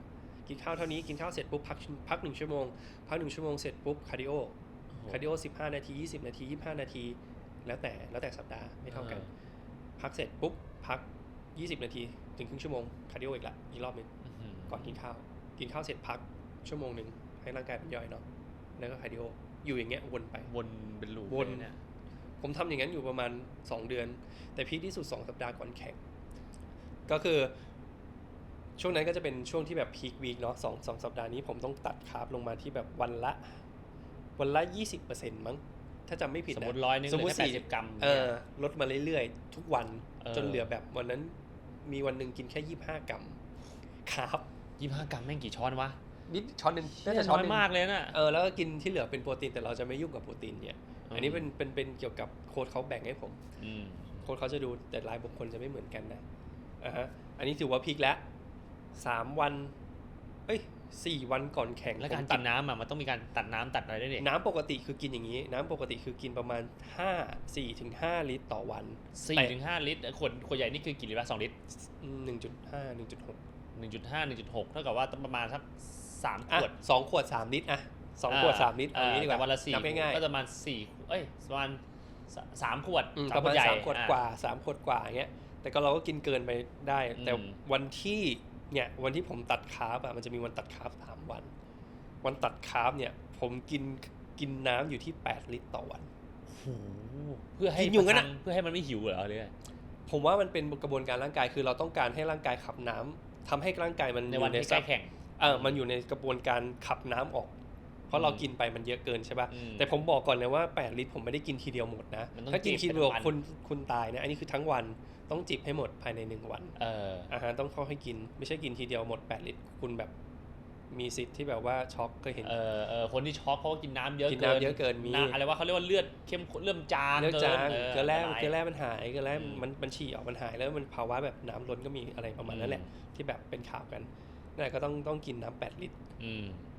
เท่านี้กินข้าวเสร็จปุ๊บพัก1 ชั่วโมงพัก1 ชั่วโมงเสร็จปุ๊บคาร์ดิโอ15 นาที20 นาที25 นาทีแล้วแต่สัปดาห์ไม่เท่ากันพักเสร็จปุ๊บพัก20 นาทีถึงครึ่งชั่วโมงคาร์ดิโออีกรอบนึงก่อนกินข้าวเสร็จพักชั่วโมงนึงให้ร่างกายมันย่อยเนาะแล้วก็คาร์ดิโออยู่อย่างเงี้ยวนไปวนเป็นลูปเนี่ยผมทำอย่างนั้นอยู่ประมาณ2 เดือนแต่พีคที่สุด2 สัปดาห์ก่อนแข่งก็คือช่วงนั้นก็จะเป็นช่วงที่แบบพีควีคเนาะ2 สัปดาห์นี้ผมต้องตัดคาร์บลงมาที่แบบวันละ 20% มั้งถ้าจำไม่ผิดนะสมมติ100นึงเหลือแค่80 กรัมลดมาเรื่อยๆทุกวันจนเหลือแบบวันนั้นมีวันนึงกินแค่25 กรัมคาร์บ25 กรัมแม่งกี่ช้อนวะนิดช้อนนึงน่าจะช้อนมากเลยนะแล้วก็กินที่เหลือเป็นโปรตีนแต่เราจะไม่ยุ่งกับโปรตีนเนี่ยอันนี้เป็นเกี่ยวกับโค้ชเขาแบ่งให้ผมโค้ชเขาจะดูแต่รายบุคคลจะไม่เหมือนกันนะอันนี้ถือว่าพีคแล้ว3 วัน4 วันก่อนแข่งแล้วการกินน้ำมันต้องมีการตัดน้ำตัดอะไรด้วยเนี่ยน้ำปกติคือกินอย่างนี้น้ำปกติคือกินประมาณ4-5 ลิตรต่อวัน 4-5 ลิตรขวดใหญ่นี่คือกี่ลิตร2 ลิตร 1.5 1.6 เท่ากับว่าประมาณสัก3 ขวด2 ขวด 3 ลิตร2 ขวด 3 ลิตรเอางี้ดีกว่าวันละ4ก็ประมาณ4ประมาณ3 ขวดประมาณ3 ขวดกว่า3 ขวดกว่าอย่างเงี้ย แต่ก็เราก็กินเกินไปได้แต่วันที่ผมตัดคาร์บมันจะมีวันตัดคาร์บ3 วันวันตัดคาร์บเนี่ยผมกินน้ำอยู่ที่8 ลิตรต่อวันเพื่อให้อยู่งั้นเพื่อให้มันไม่หิวเหรอเลยผมว่ามันเป็นกระบวนการร่างกายคือเราต้องการให้ร่างกายขับน้ำทำให้ร่างกายมันในวันที่ใกล้แข่งมันอยู่ในกระบวนการขับน้ำออกเพราะเรากินไปมันเยอะเกินใช่ป่ะแต่ผมบอกก่อนเลยว่า8 ลิตรผมไม่ได้กินทีเดียวหมดนะถ้ากินทีเดียวคุณตายนะอันนี้คือทั้งวันต้องจิบให้หมดภายใน1 วันอาหารต้องค่อยๆกินไม่ใช่กินทีเดียวหมด8 ลิตรคุณแบบมีสิทธิ์ที่แบบว่าช็อกเคยเห็นคนที่ช็อกเพราะว่ากินน้ำเยอะเกินมีอะไรว่าเขาเรียกว่าเลือดเข้มเริ่มจางเกลือแร่มันหายเกลือแร่มันฉี่ออกมันหายแล้วมันภาวะแบบน้ำล้นก็มีอะไรประมาณนั้นแหละที่แบบเป็นข่าวกันนั่นก็ต้องกินน้ำ8 ลิตร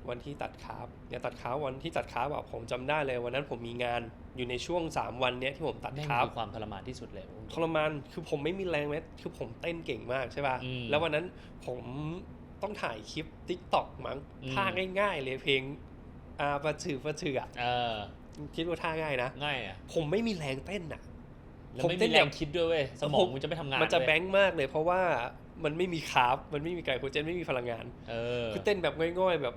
วันที่ตัดคาร์บเนี่ยตัดคาร์บวันที่ตัดคาร์บผมจำได้เลยวันนั้นผมมีงานอยู่ในช่วง3 วันเนี้ยที่ผมตัดคาร์บความทรมานที่สุดเลยทรมานคือผมไม่มีแรงแม้คือผมเต้นเก่งมากใช่ป่ะแล้ววันนั้นผมต้องถ่ายคลิป TikTok มั้งท่าง่ายๆเลยเพลงปะถือคิดว่าท่าง่ายนะง่ายอ่ะผมไม่มีแรงเต้นอ่ะผมไม่มีแรงคิดด้วยเว้ยสมองมันจะไม่ทำงานมันจะแบงค์มากเลยเพราะว่ามันไม่มีคาร์บมันไม่มีไกลโคเจนไม่มีพลังงานคือเต้นแบบง่อยๆแบบ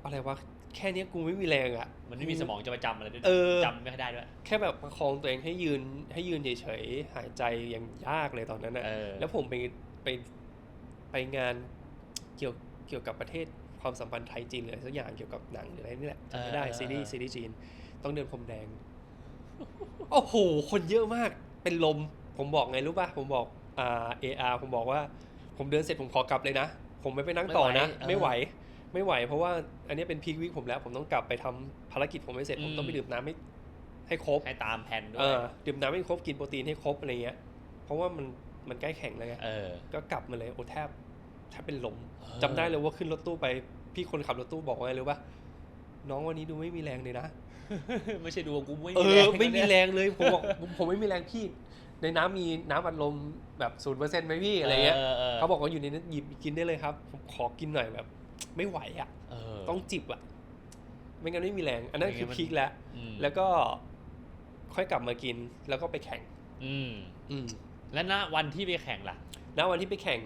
อะไรวะแค่นี้กูไม่มีแรงอ่ะมันไม่มีสมองจะไปจำอะไรด้วยจำไม่ได้ด้วยแค่แบบประคองตัวเองให้ยืนเฉยๆหายใจอย่างยากเลยตอนนั้นนะแล้วผมไปงานเกี่ยวกับประเทศความสัมพันธ์ไทยจีนหรืออะไรสักอย่างเกี่ยวกับหนังหรืออะไรนี่แหละจำไม่ได้ซีรีส์จีนต้องเดินพรมแดงโอ้โหคนเยอะมากเป็นลมผมบอกไงรู้ป่ะผมบอกAR ผมบอกว่าผมเดินเสร็จผมขอกลับเลยนะผมไม่ไปนั่งต่อนะไม่ไหวเพราะว่าอันนี้เป็นพีควิคผมแล้วผมต้องกลับไปทำภารกิจผมไม่เสร็จผมต้องไปดื่มน้ำให้ครบให้ตามแผนด้วยดื่มน้ำให้ครบกินโปรตีนให้ครบอะไรเงี้ยเพราะว่ามันใกล้แข่งแล้วไงก็กลับมาเลยโอ้แทบเป็นลมจำได้เลยว่าขึ้นรถตู้ไปพี่คนขับรถตู้บอกว่าอะไรรู้ป่ะน้องวันนี้ดูไม่มีแรงเลยนะไม่ใช่ดูกูไม่มีแรงเลยผมบอกผมไม่มีแรงพี่ในน้ำมีน้ำอัดลมแบบ 0% ไหมพี่อะไรเงี้ยเขาบอกว่าอยู่ในนั้นหยิบกินได้เลยครับผมขอกินหน่อยแบบไม่ไหวอ่ะต้องจิบอ่ะไม่งั้นไม่มีแรงอันนั้นคือพีคแล้วก็ค่อยกลับมากินแล้วก็ไปแข่งแล้วณวันที่ไปแข่งล่ะณวันที่ไปแข่ง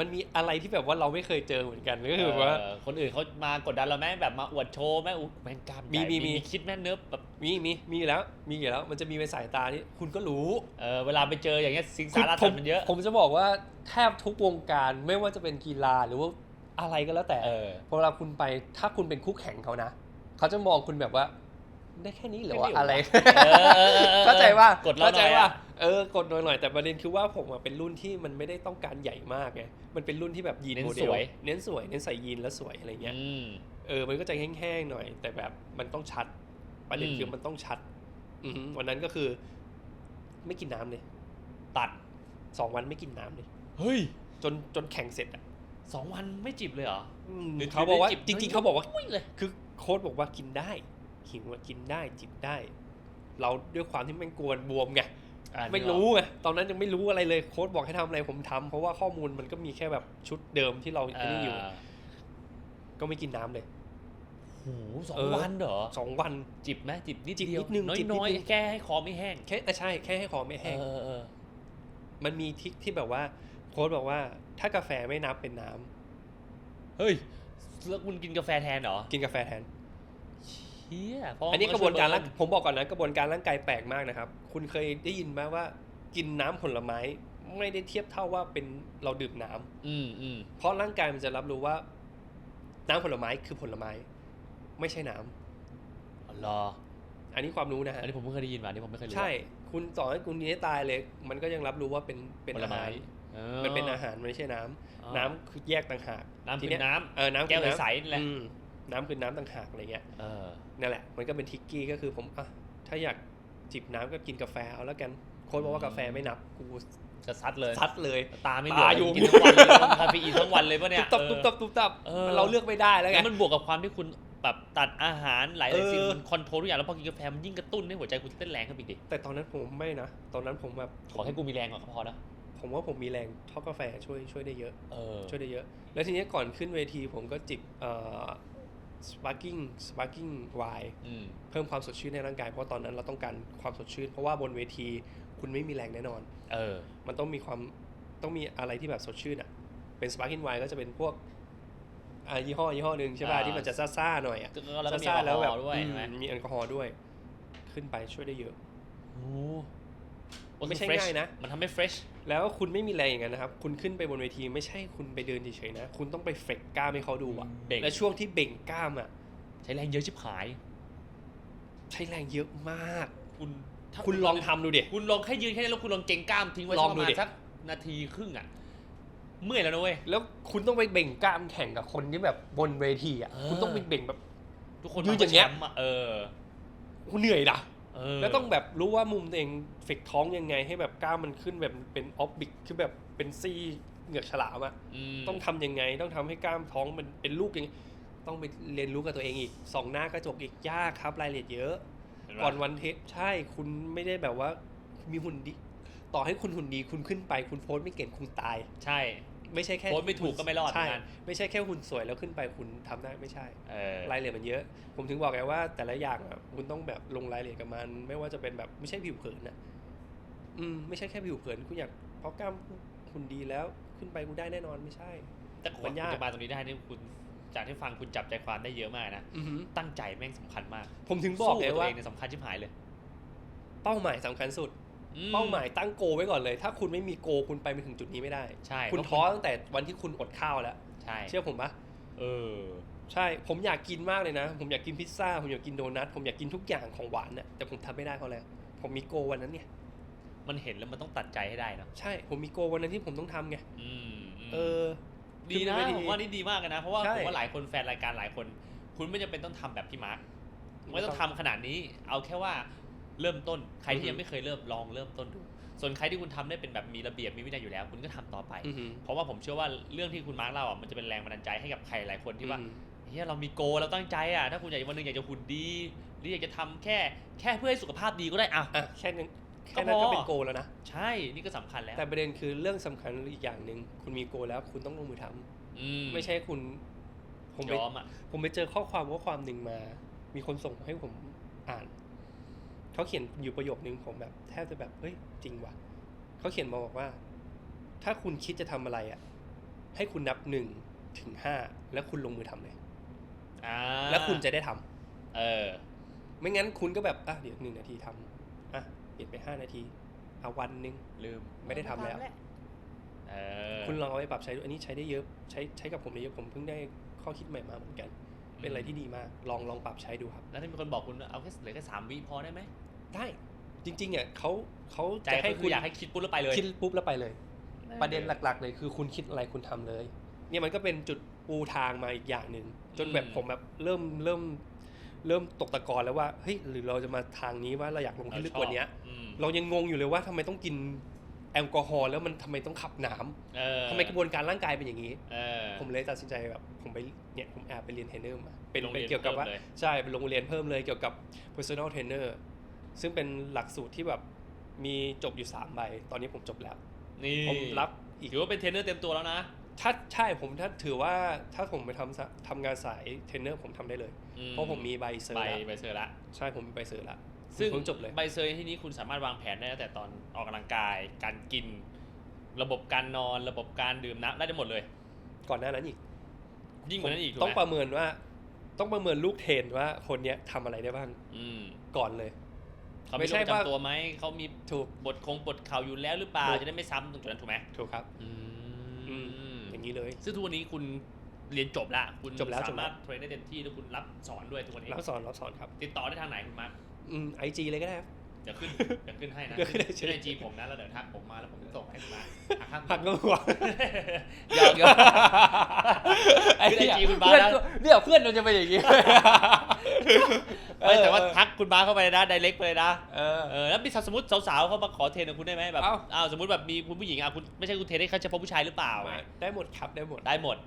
มันมีอะไรที่แบบว่าเราไม่เคยเจอเหมือนกันก็คือว่าคนอื่นเขามากดดันเราไหมแบบมาอวดโชว์ไหมแมงกล้ามมีคิดแม่เนิบแบบมีอยู่แล้วมันจะมีในสายตาที่คุณก็รู้เวลาไปเจออย่างเงี้ยสิงสารสัตว์มันเยอะผมจะบอกว่าแทบทุกวงการไม่ว่าจะเป็นกีฬาหรือว่าอะไรก็แล้วแต่พอเวลาคุณไปถ้าคุณเป็นคู่แข่งเขานะเขาจะมองคุณแบบว่าได้แค่นี้หรือว่าอะไรเข้าใจว่ากดหน่อยแต่ประเด็นคือว่าผมเป็นรุ่นที่มันไม่ได้ต้องการใหญ่มากไงมันเป็นรุ่นที่แบบยีนโมเดลเน้นใส่ยีนแล้วสวยอะไรเงี้ยมันก็จะแห้งๆหน่อยแต่แบบมันต้องชัดประเด็นคือมันต้องชัดวันนั้นก็คือไม่กินน้ำเลยตัด2 วันไม่กินน้ำเลยเฮ้ยจนแข่งเสร็จ2 วันไม่จิบเลยเหรอเขาบอกว่าจริงๆเขาบอกว่าคือโค้ชบอกว่ากินได้หิวกินได้จิบได้เราด้วยความที่แม่งกวนบวมไงไม่รู้ไงตอนนั้นยังไม่รู้อะไรเลยโค้ชบอกให้ทำอะไรผมทำเพราะว่าข้อมูลมันก็มีแค่แบบชุดเดิมที่เราไม่ได้อยู่ก็ไม่กินน้ำเลยโอ้โห2 วันเหรอ2 วันจิบไหมจิบนิดเดียวน้อยแค่ให้คอไม่แห้งใช่แค่ให้คอไม่แห้งมันมีทิกที่แบบว่าโค้ชบอกว่าถ้ากาแฟไม่นับเป็นน้ำเฮ้ยแล้วคุณกินกาแฟแทนเหรอกินกาแฟแทนอันนี้กระบวนการผมบอกก่อนนะกระบวนการร่างกายแปลกมากนะครับคุณเคยได้ยินไหมว่ากินน้ำผลไม้ไม่ได้เทียบเท่าว่าเป็นเราดื่มน้ำเพราะร่างกายมันจะรับรู้ว่าน้ำผลไม้คือผลไม้ไม่ใช่น้ำอันนี้ความรู้นะฮะอันนี้ผมเพิ่งเคยได้ยินมาอันนี้ผมไม่เคยรู้ใช่คุณต่อให้คุณนี้ตายเลยมันก็ยังรับรู้ว่าเป็นอาหารมันเป็นอาหารไม่ใช่น้ำคือแยกต่างหากน้ำคือน้ำแก้วใสๆแหละน้ำคือน้ำต่างหากอะไรเงี้ยนั่นแหละมันก็เป็นทิกกี้ก็คือผมถ้าอยากจิบน้ำก็กินกาแฟเอาแล้วกันโค้ชบอกว่ากาแฟไม่นับกูจะซัดเลยตาไม่เหลือกินทั้งวันเลยคาเฟอีนทั้งวันเลยปะเนี่ยตุ๊บเราเลือกไม่ได้แล้วไงมันบวกกับความที่คุณแบบตัดอาหารหลายสิ่งมันคอนโทรลทุกอย่างแล้วพอกินกาแฟมันยิ่งกระตุ้นให้หัวใจคุณเต้นแรงขึ้นอีกดิแต่ตอนนั้นผมไม่นะตอนนั้นผมแบบขอให้กูมีแรงก่อนก็พอนะผมว่าผมมีแรงเท่ากาแฟช่วยได้เยอะช่วยได้เยอะแล้วทีนี้ก่อนขึ้นเวทีผมก็จิบ sparking wine เพิ่มความสดชื่นในร่างกายเพราะตอนนั้นเราต้องการความสดชื่นเพราะว่าบนเวทีคุณไม่มีแรงแน่นอนมันต้องมีอะไรที่แบบสดชื่นอ่ะเป็น sparking wine ก็จะเป็นพวกยี่ห้อนึงใช่ป่ะที่มันจะซ่าๆหน่อยอ่ะซ่าๆแล้วแบบมีแอลกอฮอล์ด้วยขึ้นไปช่วยได้เยอะไม่ใช่ง่ายนะมันทำให้ fresh แล้วคุณไม่มีแรงอย่างนั้นนะครับคุณขึ้นไปบนเวทีไม่ใช่คุณไปเดินเฉยๆนะคุณต้องไปเฟกกล้ามให้เขาดูอ่ะและช่วงที่เบ่งกล้ามอ่ะใช้แรงเยอะชิบหายใช้แรงเยอะมากคุณลองทำดูดิคุณลองแค่ยืนแค่นี้แล้วคุณลองเก่งกล้ามทิ้งไว้ประมาณสักนาทีครึ่งอ่ะเมื่อยแล้วนะเว้ยแล้วคุณต้องไปเบ่งกล้ามแข่งกับคนที่แบบบนเวทีอ่ะคุณต้องไปเบ่งแบบทุกคนยืนอย่างเงี้ยคุณเหนื่อยนะแล้วต้องแบบรู้ว่ามุมตัวเองเฟกท้องยังไงให้แบบกล้ามมันขึ้นแบบเป็นออฟบิกคือแบบเป็นซี่เหงือกฉลามอ่ะต้องทำยังไงต้องทำให้กล้ามท้องมันเป็นลูกยังต้องไปเรียนรู้กับตัวเองอีกส่องหน้ากระจกอีกยากครับรายละเอียดเยอะก่อนวันเทปใช่คุณไม่ได้แบบว่ามีหุ่นดีต่อให้คุณหุ่นดีคุณขึ้นไปคุณโพสไม่เก่งคุณตายใช่ไม่ใช่แค่โพสไม่ถูกก็ไม่รอดใช่ไม่ใช่แค่หุ่นสวยแล้วขึ้นไปคุณทำได้ไม่ใช่รายละเอียดมันเยอะผมถึงบอกไงว่าแต่ละอย่างอ่ะคุณต้องแบบลงรายละเอียดกับมันไม่ว่าจะเป็นแบบไม่ใช่ผิวเผินนะไม่ใช่แค่ผิวเผินคุณอยากเพราะกล้ามคุณดีแล้วขึ้นไปคุณได้แน่นอนไม่ใช่แต่คนจะมาตรงนี้ได้นี่คุณจากที่ฟังคุณจับใจความได้เยอะมากนะตั้งใจแม่งสำคัญมากผมถึงบอกเลยว่าสำคัญชิบหายเลยเป้าหมายสำคัญสุดเป้าหมายตั้งโกไว้ก่อนเลยถ้าคุณไม่มีโกคุณไปไม่ถึงจุดนี้ไม่ได้ใช่คุณท้อตั้งแต่วันที่คุณอดข้าวแล้วใช่เชื่อผมปะใช่ผมอยากกินมากเลยนะผมอยากกินพิซซ่าผมอยากกินโดนัทผมอยากกินทุกอย่างของหวานน่ะแต่ผมทำไม่ได้เพราะอะไรผมมีโกวันนั้นไงมันเห็นแล้วมันต้องตัดใจให้ได้เนาะใช่ผมมีโกวันนั้นที่ผมต้องทำไงดีนะผมว่านี่ดีมากเลยนะเพราะว่าผมว่าหลายคนแฟนรายการหลายคนคุณไม่จำเป็นต้องทำแบบพี่มาร์คไม่ต้องทำขนาดนี้เอาแค่ว่าเริ่มต้นใครที่ยังไม่เคยลองเริ่มต้นดูส่วนใครที่คุณทำได้เป็นแบบมีระเบียบมีวินัยอยู่แล้วคุณก็ทำต่อไปเพราะว่าผมเชื่อว่าเรื่องที่คุณมาร์คเล่าอ่ะมันจะเป็นแรงบันดาลใจให้กับใครหลายคนที่ว่าเฮ้ยเรามีโกเราตั้งใจอ่ะถ้าคุณอยากวันนึงอยากจะหุ่นดีหรืออยากจะทำแค่เพื่อให้สุขภาพดีก็ได้อ่ะแค่นั้นก็เป็นโกแล้วนะใช่นี่ก็สำคัญแล้วแต่ประเด็นคือเรื่องสำคัญอีกอย่างนึงคุณมีโกแล้วคุณต้องลงมือทำไม่ใช่คุณผมไปเจอข้อความหนึ่งมามีคนส่งให้ผมอ่านเขาเขียนอยู่ประโยคนึงผมแบบแทบจะแบบเฮ้ยจริงว่ะเขาเขียนมาบอกว่าถ้าคุณคิดจะทำอะไรอ่ะให้คุณนับ1 ถึง 5แล้วคุณลงมือทำเลยแล้วคุณจะได้ทำไม่งั้นคุณก็แบบเดี๋ยว1 นาทีทำเปลี่ยนไป5 นาทีวันนึงลืมไม่ได้ทำแล้วคุณลองเอาไปปรับใช้ดูอันนี้ใช้ได้เยอะใช้กับผมได้เยอะผมเพิ่งได้ข้อคิดใหม่มาเหมือนกันเป็นอะไรที่ดีมากลองปรับใช้ดูครับแล้วถ้ามีคนบอกคุณเอาแค่เหลือแค่3 วิพอได้ไหมได้จริงๆอ่ะเขาจะให้คุณอยากให้คิดปุ๊บแล้วไปเลยคิดปุ๊บแล้วไปเลยประเด็นหลักๆเลยคือคุณคิดอะไรคุณทำเลยเนี่ยมันก็เป็นจุดปูทางมาอีกอย่างนึงจนแบบผมแบบเริ่มตกตะกอนแล้วว่าเฮ้ยหรือเราจะมาทางนี้ว่าเราอยากลงที่ลึกกว่านี้เรายังงงอยู่เลยว่าทำไมต้องกินแอลกอฮอล์แล้วมันทำไมต้องขับน้ำทำไมกระบวนการร่างกายเป็นอย่างนี้ผมเลยตัดสินใจแบบผมแอบไปเรียนเทรนเนอร์มาเป็นเกี่ยวกับว่าใช่เป็นโรงเรียนเพิ่มเลยเกี่ยวกับ personal trainer ซึ่งเป็นหลักสูตรที่แบบมีจบอยู่3 ใบตอนนี้ผมจบแล้วผมรับอีกถือว่าเป็นเทรนเนอร์เต็มตัวแล้วนะถ้าถือว่าถ้าผมไปทำงานสายเทรนเนอร์ผมทำได้เลยเพราะผมมีใบเซอร์ละใช่ผมมีใบเซอร์ละซึ่งจบเลยใบเซอร์ที่นี้คุณสามารถวางแผนได้ตั้งแต่ตอนออกกำลังกายการกินระบบการนอนระบบการดื่มน้ำได้หมดเลยก่อนหน้านั้นอีกยิ่งกว่านั้นอีกต้องประเมินลูกเทรนว่าคนเนี้ยทำอะไรได้บ้างก่อนเลยเขาไม่ใช่ประจำตัวไหมเขามีถูกบทข่าวอยู่แล้วหรือเปล่าจะได้ไม่ซ้ำตรงจุดนั้นถูกไหมถูกครับอย่างนี้เลยซึ่งทุกวันนี้คุณเรียนจบละคุณสามารถเทรนได้เต็มที่แล้วคุณรับสอนด้วยทุกวันนี้รับสอนครับติดต่อได้ทางไหนคุณมาร์คIG เลยก็ได้ครับเดี๋ยวขึ้นให้นะชื่อ IG ผมนะแล้วเดี๋ยวทักผมมาแล้วผมส่งให้คุณมาร์คหักก็หัวหยอกขึ้น IG คุณมาร์คแล้วเนี่ยเพื่อนมันจะเป็นอย่างนี้แต่ว่าทักคุณมาร์คเข้าไปนะ direct ไปเลยนะแล้วมีสมมติสาวๆเขามาขอเทรนกับคุณได้ไหมแบบสมมติแบบมีคุณผู้หญิงคุณไม่ใช่คุณเทรนให้เขาเฉพาะผู้ชายหรือเปล่าได้หมดครับได้หมด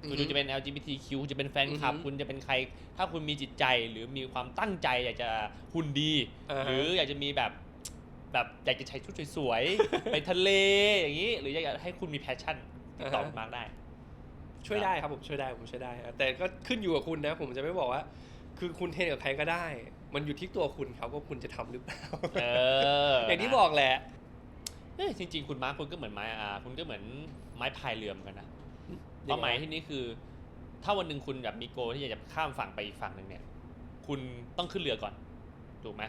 คุณจะเป็น LGBTQ จะเป็นแฟนคลับคุณจะเป็นใครถ้าคุณมีจิตใจหรือมีความตั้งใจอยากจะหุ่นดีหรืออยากจะมีแบบอยากจะใช้ชุดสวยๆไปทะเลอย่างนี้หรืออยากให้คุณมีแพชชั่นติดต่อมาร์คได้ ช่วยได้ครับผมช่วยได้แต่ก็ขึ้นอยู่กับคุณนะผมจะไม่บอกว่าคือคุณเทรนกับใครก็ได้มันอยู่ที่ตัวคุณครับว่าคุณจะทำหรือเปล่าอย่างที่บอกแหละจริงๆคุณมาร์คคุณก็เหมือนไม้คุณก็เหมือนไม้พายเรือเหมือนกันนะเป้าหมายที่นี้คือถ้าวันหนึ่งคุณแบบมีโกที่อยากจะข้ามฝั่งไปอีกฝั่งหนึ่งเนี่ยคุณต้องขึ้นเรือก่อนถูกไหม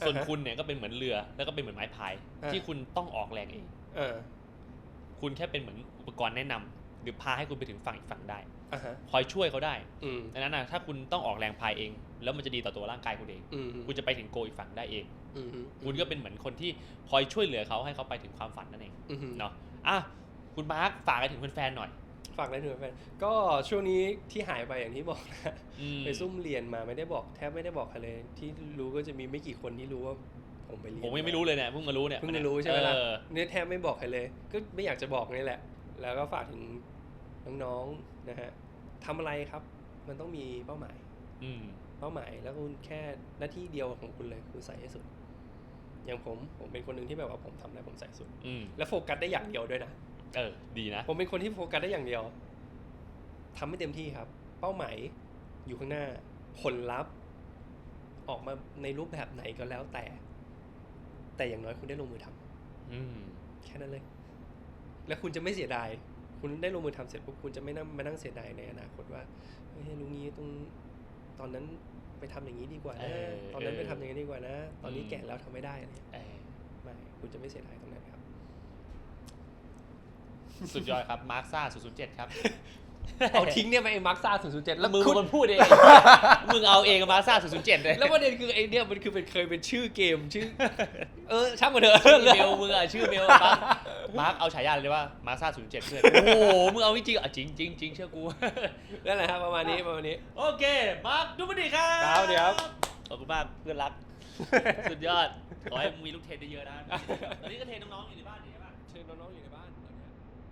ส่วนคุณเนี่ยก็เป็นเหมือนเรือแล้วก็เป็นเหมือนไม้พายที่คุณต้องออกแรงเองคุณแค่เป็นเหมือนอุปกรณ์แนะนำหรือพาให้คุณไปถึงฝั่งอีกฝั่งได้คอยช่วยเขาได้ดังนั้นนะถ้าคุณต้องออกแรงพายเองแล้วมันจะดีต่อตัวร่างกายคุณเองคุณจะไปถึงโกอีกฝั่งได้เองคุณก็เป็นเหมือนคนที่คอยช่วยเหลือเขาให้เขาไปถึงความฝันนั่นเองเนาะคุณมาร์คฝากอะไรถึงแฟนๆหน่อยฝากอะไรถึงแฟนก็ช่วงนี้ที่หายไปอย่างที่บอกนะไปซุ่มเรียนมาไม่ได้บอกแทบไม่ได้บอกใครเลยที่รู้ก็จะมีไม่กี่คนที่รู้ว่าผมไปเรียนผมยังไม่รู้เลยเนี่ยเพิ่งมารู้เนี่ยเพิ่งรู้ใช่ไหมล่ะเนี่ยแทบไม่บอกใครเลยก็ไม่อยากจะบอกนี่แหละแล้วก็ฝากถึงน้องๆนะฮะทำอะไรครับมันต้องมีเป้าหมายแล้วคุณแค่หน้าที่เดียวของคุณเลยคือใส่ให้สุดอย่างผมเป็นคนหนึ่งที่แบบว่าผมทำอะไรผมใส่สุดแล้วโฟกัสได้อย่างเดียวด้วยนะดีนะผมเป็นคนที่โฟกัสได้อย่างเดียวทำให้เต็มที่ครับเป้าหมายอยู่ข้างหน้าผลลัพธ์ออกมาในรูปแบบไหนก็แล้วแต่อย่างน้อยคุณได้ลงมือทำแค่นั้นเลยแล้วคุณจะไม่เสียดายคุณได้ลงมือทำเสร็จปุ๊บคุณจะไม่มานั่งเสียดายในอนาคตว่าเฮ้ยรู้งี้ตอนนั้นไปทำอย่างนี้ดีกว่านะตอนนั้นไปทำอย่างนี้ดีกว่านะตอนนี้แก่แล้วทำไม่ได้อะไรไม่คุณจะไม่เสียดายตรงนั้นครับสุดยอดครับมาร์คซ่า007ครับเอาทิ้งเนี่ยไปมาร์คซ่า007แล้วมึงคนพูดเองมึงเอาเองมาร์คซ่า007เลยแล้วประเด็นคือไอ้เนี่ยมันคือเคยเป็นชื่อเกมชื่อช่างมันเถอะเมลมึงชื่อเมลมาร์คเอาฉายาเลยว่ามาร์คซ่า007เพื่อนโอ้โหมึงเอาจริงจริงเชื่อกูนั่นแหละครับประมาณนี้โอเคมาร์คดูมันดีครับเดี๋ยวขอบคุณมากเพื่อนรักสุดยอดขอให้มึงมีลูกเทรนเยอะๆนะตอนนี้ก็เทรนน้องๆอยู่ในบ้านใช่ปะเทรนน้องๆอยู่ในบ้าน